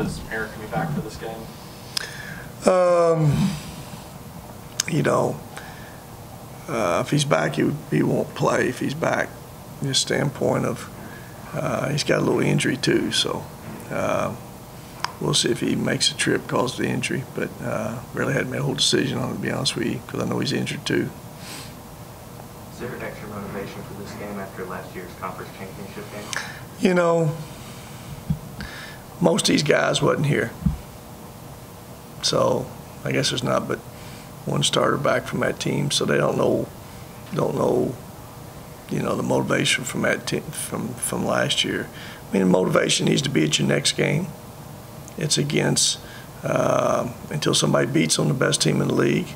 is Eric going to be back for this game? You know, if he's back, he won't play. If he's back, from the standpoint of he's got a little injury too, so we'll see if he makes a trip because of the injury. But really hadn't made a whole decision on it, to be honest with you, because I know he's injured too. Is there extra motivation for this game after last year's conference championship game? You know, most of these guys wasn't here, so I guess there's not but one starter back from that team, so they don't know, you know, the motivation from that team from last year. I mean, the motivation needs to be at your next game. It's against until somebody beats on the best team in the league.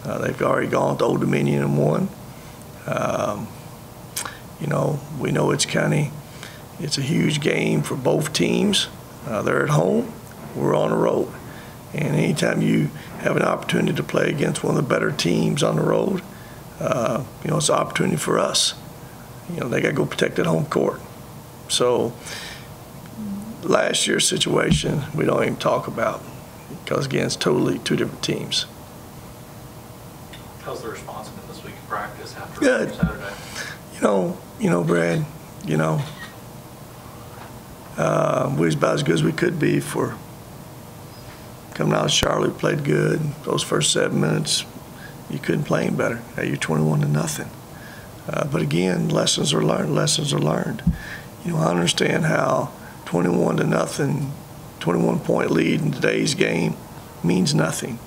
They've already gone to Old Dominion and won. You know, we know it's a huge game for both teams. They're at home, we're on the road. And anytime you have an opportunity to play against one of the better teams on the road, you know, it's an opportunity for us. You know, they got to go protect that home court. So last year's situation, we don't even talk about because, again, it's totally two different teams. How's the response been this week in practice after Good. Saturday? You know, Brad, you know, we was about as good as we could be for coming out of Charlotte. We played good. Those first 7 minutes, you couldn't play any better. Hey, you're 21-0. But again, lessons are learned. Lessons are learned. You know, I understand how 21-0, 21-point lead in today's game means nothing.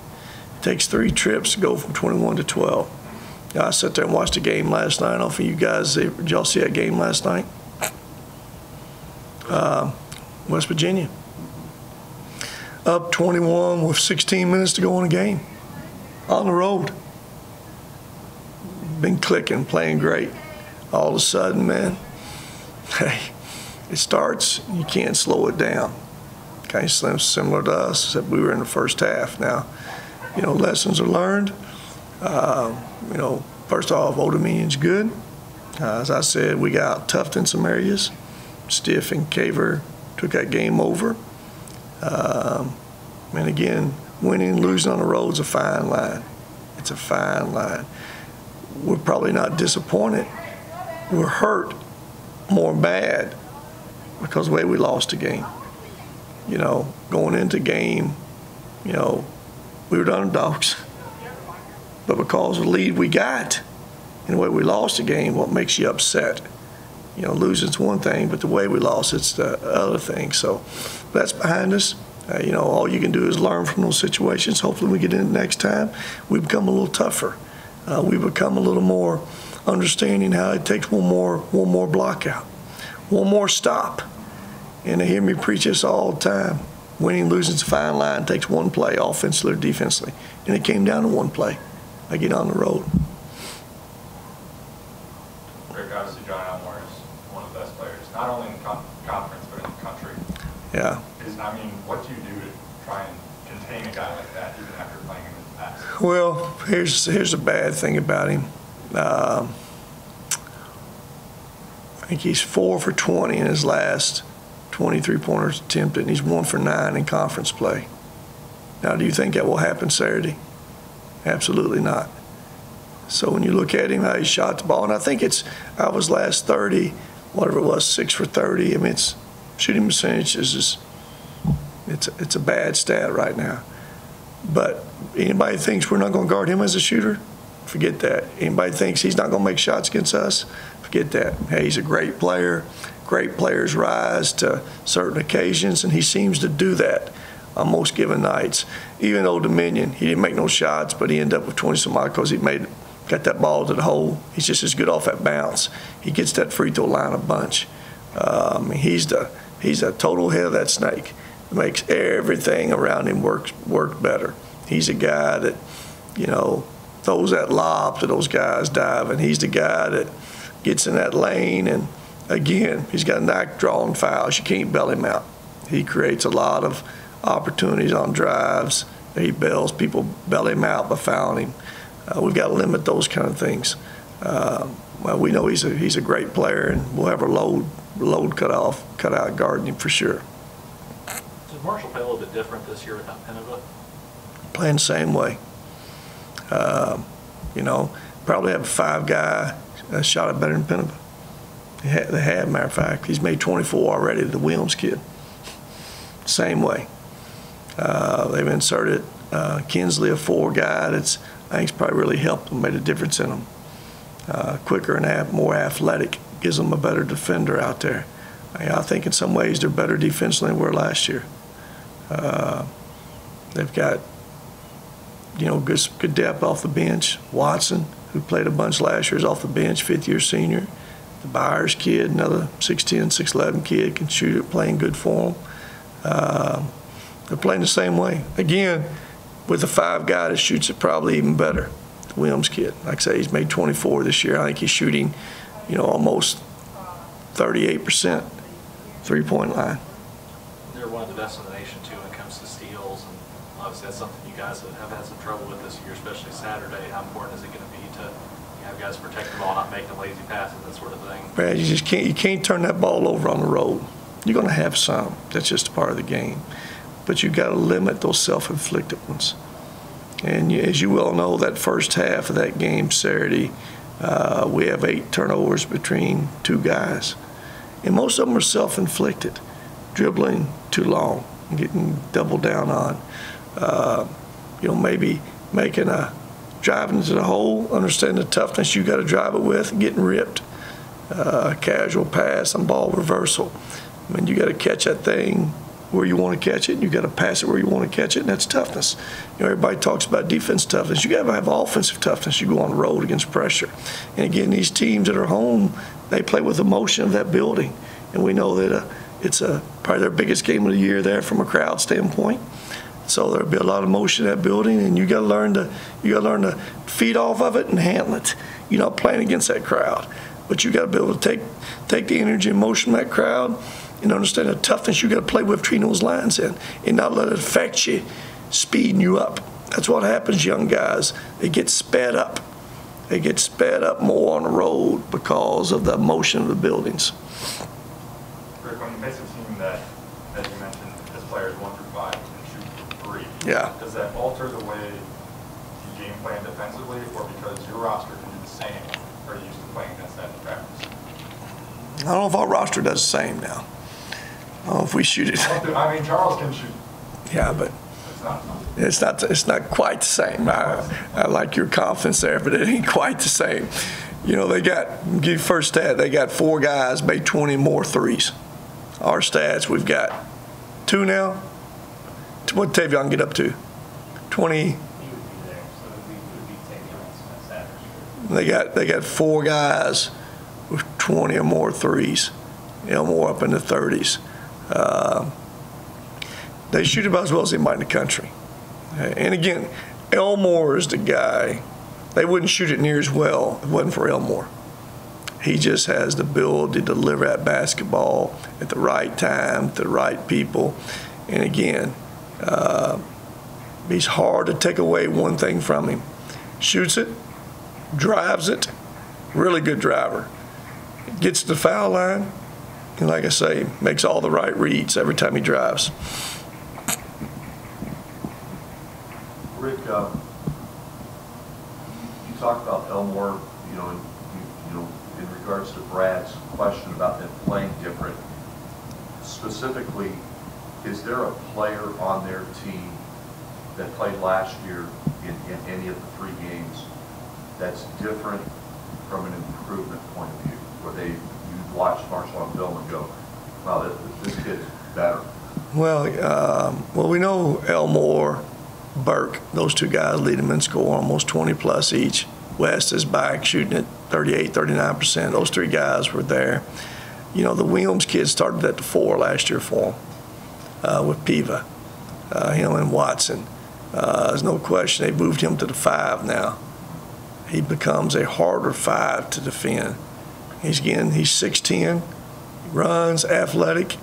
It takes 3 trips to go from 21 to 12. You know, I sat there and watched the game last night. I don't know if you guys, did y'all see that game last night? West Virginia. Up 21 with 16 minutes to go in the game. On the road. Been clicking, playing great. All of a sudden, man, hey, it starts, you can't slow it down. Kind of similar to us, except we were in the first half. Now, you know, lessons are learned. You know, first off, Old Dominion's good. As I said, we got toughed in some areas. Stiff and Caver took that game over. And again, winning and losing on the road is a fine line. It's a fine line. We're probably not disappointed. We're hurt more bad because of the way we lost the game. You know, going into game, you know, we were the underdogs. But because of the lead we got and the way we lost the game, what makes you upset? You know, losing's one thing, but the way we lost, it's the other thing. So that's behind us. You know, all you can do is learn from those situations. Hopefully we get in next time. We become a little tougher. We become a little more understanding how it takes one more block out, one more stop. And they hear me preach this all the time. Winning, losing is a fine line. It takes one play, offensively or defensively. And it came down to one play. I get on the road. Rick, obviously John Elmore is one of the best players, not only in the conference, but in the country. Yeah. I mean, what do you do to try and contain a guy like that, even after playing him in the past? Well, here's the bad thing about him. I think he's 4 for 20 in his last 23-pointers attempted, and he's 1 for 9 in conference play. Now, do you think that will happen Saturday? Absolutely not. So when you look at him, how he shot the ball, and I think I was last 30, whatever it was, 6 for 30. I mean, it's shooting percentage is just, it's a bad stat right now. But anybody thinks we're not going to guard him as a shooter, forget that. Anybody thinks he's not going to make shots against us, forget that. Hey, he's a great player. Great players rise to certain occasions, and he seems to do that on most given nights. Even Old Dominion, he didn't make no shots, but he ended up with 20-some-odd because he got that ball to the hole. He's just as good off that bounce. He gets that free throw line a bunch. He's the total head of that snake. It makes everything around him work better. He's a guy that, you know, throws that lob to those guys diving. He's the guy that gets in that lane, and again, he's got a knack drawing fouls. You can't bail him out. He creates a lot of opportunities on drives. He bails, people bail him out by fouling him. We've got to limit those kind of things. Well, we know he's a great player, and we'll have our load cut out guarding him for sure. To Does Marshall play a little bit different this year without Penova? Playing the same way. You know, probably have a 5-guy shot it better than Penova. They have, matter of fact. He's made 24 already, the Williams kid. Same way. They've inserted Kinsley, a 4 guy that's, I think, it's probably really helped them, made a difference in them. Quicker and more athletic, gives them a better defender out there. I think in some ways they're better defensively than they were last year. They've got, you know, good depth off the bench. Watson, who played a bunch last year, is off the bench, 5th-year senior. The Byers kid, another 6'10", 6'11" kid, can shoot it, playing good for them. They're playing the same way. Again, with a 5 guy that shoots it probably even better. The Williams kid, like I say, he's made 24 this year. I think he's shooting, you know, almost 38% three-point line. They're one of the best in the nation, too, when it comes to steals. And obviously that's something you guys have had some trouble with this year, especially Saturday. How important is it going to be to have guys protect the ball, not make the lazy passes, that sort of thing? Brad, you can't turn that ball over on the road. You're going to have some. That's just a part of the game. But you've got to limit those self-inflicted ones. And as you well know, that first half of that game Saturday, we have 8 turnovers between 2 guys. And most of them are self-inflicted, dribbling too long, and getting doubled down on. You know, maybe making a driving into the hole, understanding the toughness you got to drive it with, and getting ripped. Casual pass and ball reversal. I mean, you got to catch that thing where you want to catch it, and you got to pass it where you want to catch it, and that's toughness. You know, everybody talks about defense toughness. You got to have offensive toughness. You go on the road against pressure. And again, these teams that are home, they play with the emotion of that building, and we know that it's probably their biggest game of the year there from a crowd standpoint. So there'll be a lot of motion in that building, and you got to learn to feed off of it and handle it. You're not playing against that crowd, but you got to be able to take the energy and motion of that crowd and understand the toughness you got to play with between those lines and not let it affect you, speeding you up. That's what happens, young guys. They get sped up. They get sped up more on the road because of the motion of the buildings. Rick, when you face a team that, as you mentioned, has players 1 through 5 and shoot for 3, Yeah. does that alter the way you game plan defensively, or because your roster can do the same, are you used to playing against that in practice? I don't know if our roster does the same now. I don't know if we shoot it. I mean, Charles can shoot. Yeah, but it's not quite the same. I like your confidence there, but it ain't quite the same. You know, give you first stat, they got 4 guys made 20 more threes. Our stats, we've got 2 now. What Tavion get up to? 20. He would be there, so it would be Tavion Saturday. They got 4 guys with 20 or more threes. Elmore up in the 30s. They shoot about as well as anybody in the country. And again, Elmore is the guy. They wouldn't shoot it near as well if it wasn't for Elmore. He just has the ability to deliver that basketball at the right time to the right people. And again, he's hard to take away one thing from him. Shoots it, drives it, really good driver. Gets to the foul line, and like I say, makes all the right reads every time he drives. Rick, you talked about Elmore, you know, in regards to Brad's question about them playing different. Specifically, is there a player on their team that played last year in any of the 3 games that's different from an improvement point of view, where you watch Marshall on film and go, wow, this kid's better? Well, we know Elmore, Burke, those 2 guys lead them in score, almost 20 plus each. West is back shooting at 38, 39%. Those 3 guys were there. You know, the Williams kids started at the 4 last year for them with Piva, him and Watson. There's no question they moved him to the 5 now. He becomes a harder 5 to defend. He's 6'10", runs, athletic.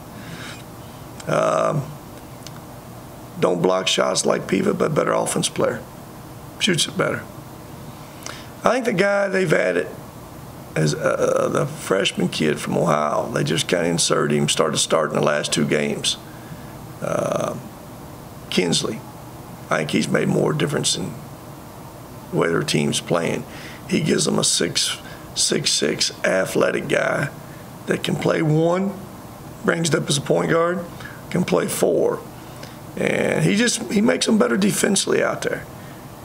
Don't block shots like Piva, but better offense player. Shoots it better. I think the guy they've added as the freshman kid from Ohio, they just kind of inserted him, starting the last 2 games. Kinsley. I think he's made more difference in the way their team's playing. He gives them a 6'6" athletic guy that can play 1, brings it up as a point guard, can play 4. And he makes them better defensively out there.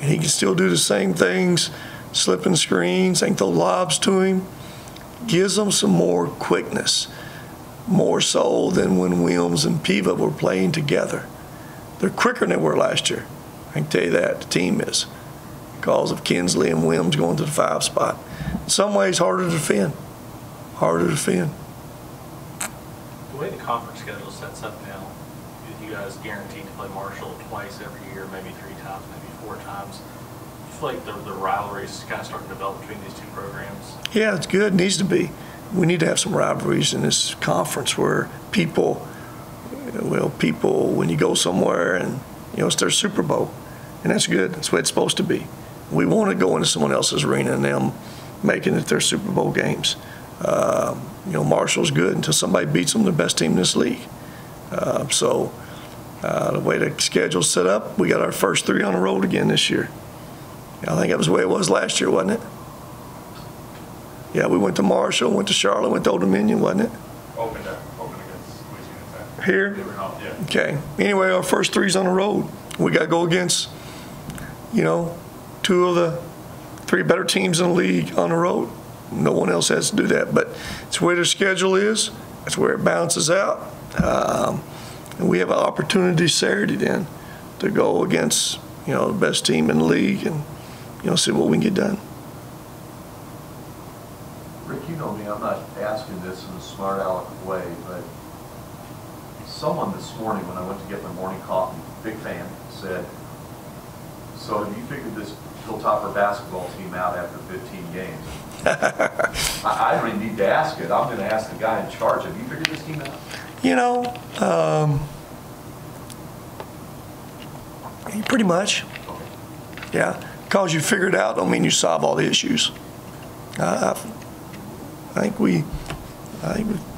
And he can still do the same things, slipping screens, ain't throw lobs to him. Gives them some more quickness, more so than when Williams and Piva were playing together. They're quicker than they were last year. I can tell you that, the team is, because of Kinsley and Williams going to the 5 spot. In some ways, harder to defend. Harder to defend. The way the conference schedule sets up now, you guys guaranteed to play Marshall twice every year, maybe 3 times, maybe 4 times. You feel like the rivalries kind of starting to develop between these 2 programs? Yeah, it's good. It needs to be. We need to have some rivalries in this conference where people, when you go somewhere and, it's their Super Bowl, and that's good. That's what it's supposed to be. We want to go into someone else's arena and them making it their Super Bowl games. Marshall's good until somebody beats them, the best team in this league. The way the schedule's set up, we got our first 3 on the road again this year. I think that was the way it was last year, wasn't it? Yeah, we went to Marshall, went to Charlotte, went to Old Dominion, wasn't it? Open against Louisiana Tech. Here? Yeah. Okay. Anyway, our first 3's on the road. We got to go against, 2 of the 3 better teams in the league on the road. No one else has to do that. But it's where their schedule is. That's where it balances out. And we have an opportunity Saturday then to go against, the best team in the league and, see what we can get done. Rick, you know me, I'm not asking this in a smart aleck way, but someone this morning when I went to get my morning coffee, big fan, said, so have you figured this Hilltopper basketball team out after 15 games? I don't even need to ask it. I'm going to ask the guy in charge. Have you figured this team out? Pretty much. Yeah. Because you figure it out don't mean you solve all the issues. I think we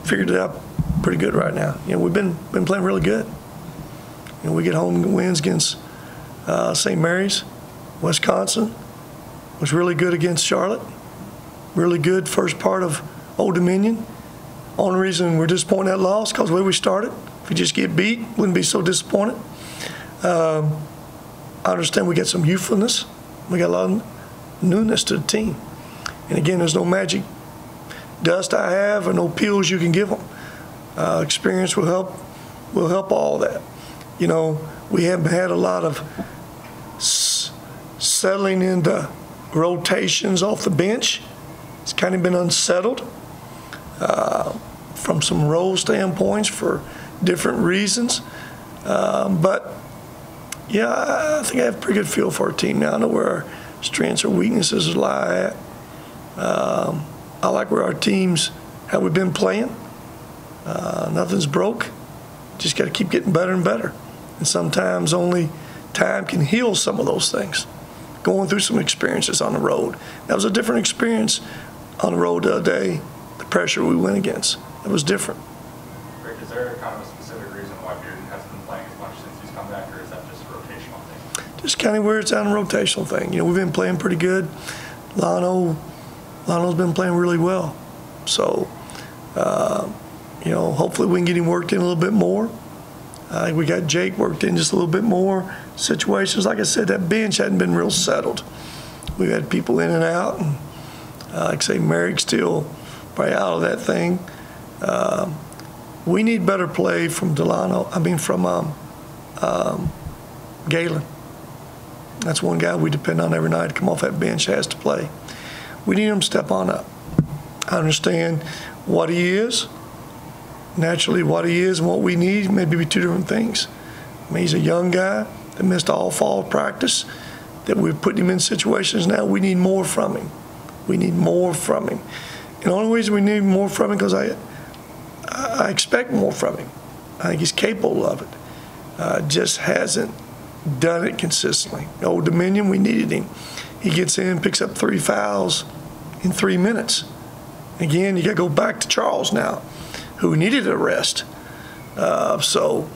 figured it out pretty good right now. We've been playing really good. We get home wins against St. Mary's, Wisconsin. Was really good against Charlotte. Really good first part of Old Dominion. Only reason we're disappointed in that loss because the way we started. If we just get beat, wouldn't be so disappointed. I understand we got some youthfulness. We got a lot of newness to the team. And again, there's no magic dust I have or no pills you can give them. Experience will help all that. We haven't had a lot of settling into rotations off the bench. It's kind of been unsettled from some role standpoints for different reasons. But yeah, I think I have a pretty good feel for our team now. I know where our strengths or weaknesses lie at. I like where our teams, how we've been playing. Nothing's broke. Just got to keep getting better and better. And sometimes only time can heal some of those things. Going through some experiences on the road. That was a different experience on the road the other day, the pressure we went against. It was different. Rick, is there kind of a specific reason why Bearden hasn't been playing as much since he's come back, or is that just a rotational thing? Just kind of where it's on a rotational thing. We've been playing pretty good. Lano's been playing really well. So, hopefully we can get him worked in a little bit more. We got Jake worked in just a little bit more. Situations, like I said, that bench hadn't been real settled. We've had people in and out, and like I say, Merrick's still probably out of that thing. We need better play from Galen. That's one guy we depend on every night to come off that bench, has to play. We need him to step on up. I understand what he is. Naturally, what he is and what we need may be 2 different things. He's a young guy that missed all fall practice, that we're putting him in situations now. We need more from him. We need more from him. And the only reason we need more from him because I expect more from him. I think he's capable of it. Just hasn't done it consistently. Old Dominion, we needed him. He gets in, picks up 3 fouls in 3 minutes. Again, you got to go back to Charles now, who needed a rest. So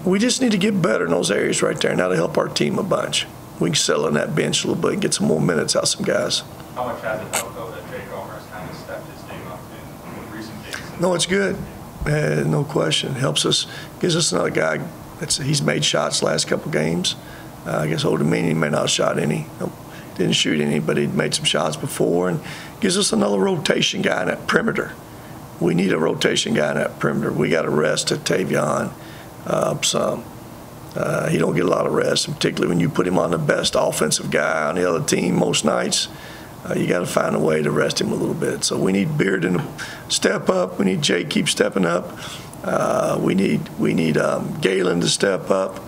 we just need to get better in those areas right there, and that'll help our team a bunch. We can settle in that bench a little bit and get some more minutes out of some guys. How much has it helped, though, that Jake Omer has kind of stepped his game up in recent games? No, it's good. No question. It helps us, gives us another guy. He's made shots last couple games. I guess Old Dominion may not have shot any. Nope, didn't shoot any, but he'd made some shots before, and gives us another rotation guy in that perimeter. We need a rotation guy in that perimeter. We got to rest Tavion some. He don't get a lot of rest, and particularly when you put him on the best offensive guy on the other team most nights. You got to find a way to rest him a little bit. So we need Bearden to step up. We need Jake keep stepping up. We need Galen to step up.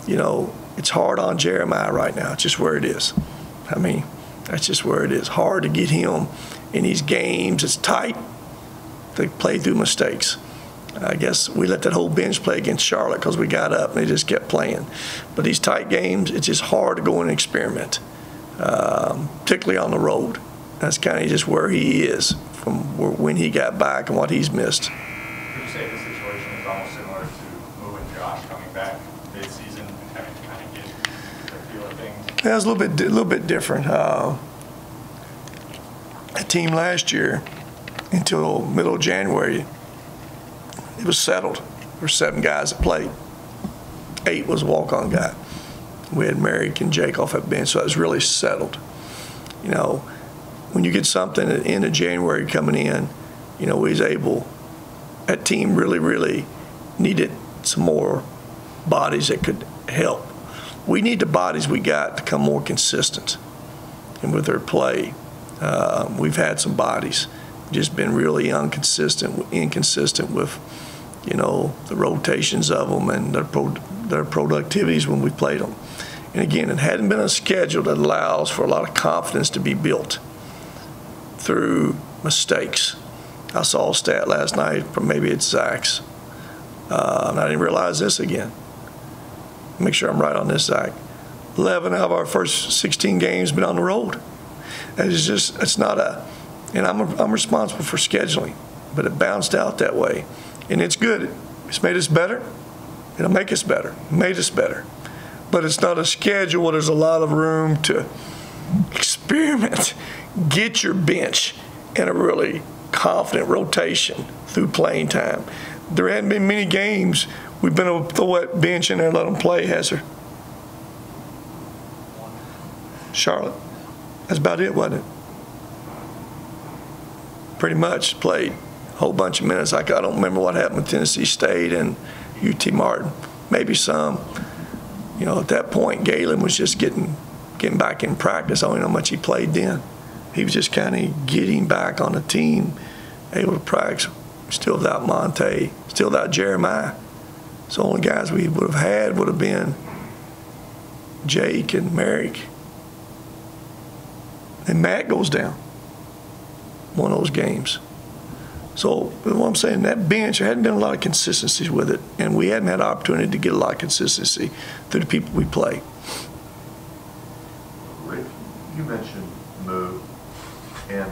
You know, it's hard on Jeremiah right now. It's just where it is. I mean, that's just where it is. Hard to get him in these games. It's tight. They play through mistakes. I guess we let that whole bench play against Charlotte because we got up and they just kept playing. But these tight games, it's just hard to go and experiment, particularly on the road. That's kind of just where he is from when he got back and what he's missed. Would you say this situation is almost similar to Lou and Josh coming back mid-season and having to kind of get the feel of things? Yeah, it's a little bit different. A team last year, until middle of January, it was settled. There were 7 guys that played. 8 was a walk-on guy. We had Merrick and Jake off that bench, so it was really settled. You know, when you get something at the end of January coming in, you know, we was able, that team really needed some more bodies that could help. We need the bodies we got to become more consistent. And with their play, we've had some bodies, just been really inconsistent with, you know, the rotations of them and their productivities when we played them. And again, it hadn't been a schedule that allows for a lot of confidence to be built through mistakes. I saw a stat last night from maybe it's Zach's, and I didn't realize this again. Make sure I'm right on this, Zach. 11 out of our first 16 games been on the road. And it's just, it's not a, and I'm responsible for scheduling, but it bounced out that way. And it's good. It's made us better. It'll make us better. Made us better. But it's not a schedule where there's a lot of room to experiment. Get your bench in a really confident rotation through playing time. There hadn't been many games we've been able to throw that bench in there and let them play, has there? Charlotte. That's about it, wasn't it? Pretty much played a whole bunch of minutes. I don't remember what happened with Tennessee State and UT Martin. Maybe some. You know, at that point, Galen was just getting back in practice. I don't know how much he played then. He was just kind of getting back on the team, able to practice. Still without Monte, still without Jeremiah. So the only guys we would have had would have been Jake and Merrick. And Matt goes down one of those games. So what I'm saying, that bench, there hadn't been a lot of consistency with it, and we hadn't had an opportunity to get a lot of consistency through the people we play. Rick, you mentioned Moo, and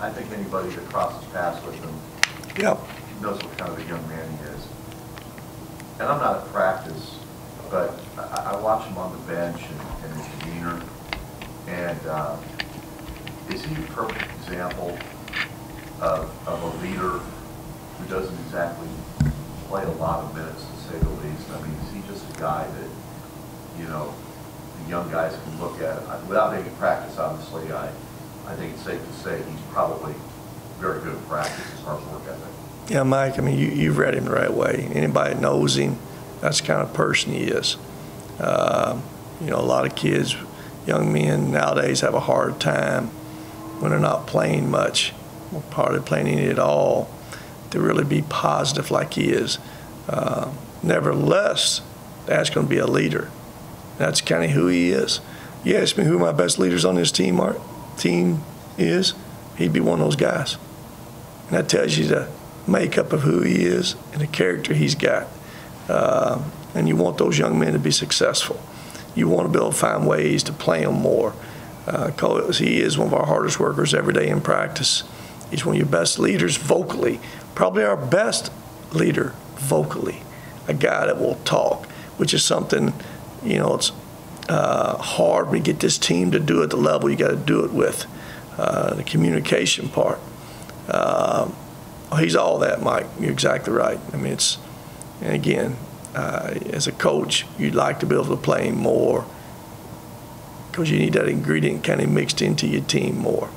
I think anybody that crosses paths with him knows what kind of a young man he is. And I'm not at practice, but I watch him on the bench and his demeanor, and is he a perfect example of a leader who doesn't exactly play a lot of minutes, to say the least? I mean, is he just a guy that, you know, the young guys can look at? Without being in practice, obviously, I think it's safe to say he's probably very good at practice as far as work ethic. Yeah, Mike, I mean, you've read him the right way. Anybody that knows him, that's the kind of person he is. You know, a lot of kids, young men nowadays have a hard time when they're not playing much, or hardly playing any at all, to really be positive like he is. Nevertheless, that's going to be a leader. That's kind of who he is. You ask me who my best leaders on this team is, he'd be one of those guys. And that tells you the makeup of who he is and the character he's got. And you want those young men to be successful. You want to be able to find ways to play them more. Because he is one of our hardest workers every day in practice. He's one of your best leaders vocally, probably our best leader vocally. a guy that will talk, which is something, you know, it's hard when you get this team to do it at the level you got to do it with. The communication part. He's all that, Mike. You're exactly right. I mean, and again, as a coach, you'd like to be able to play him more because you need that ingredient kind of mixed into your team more.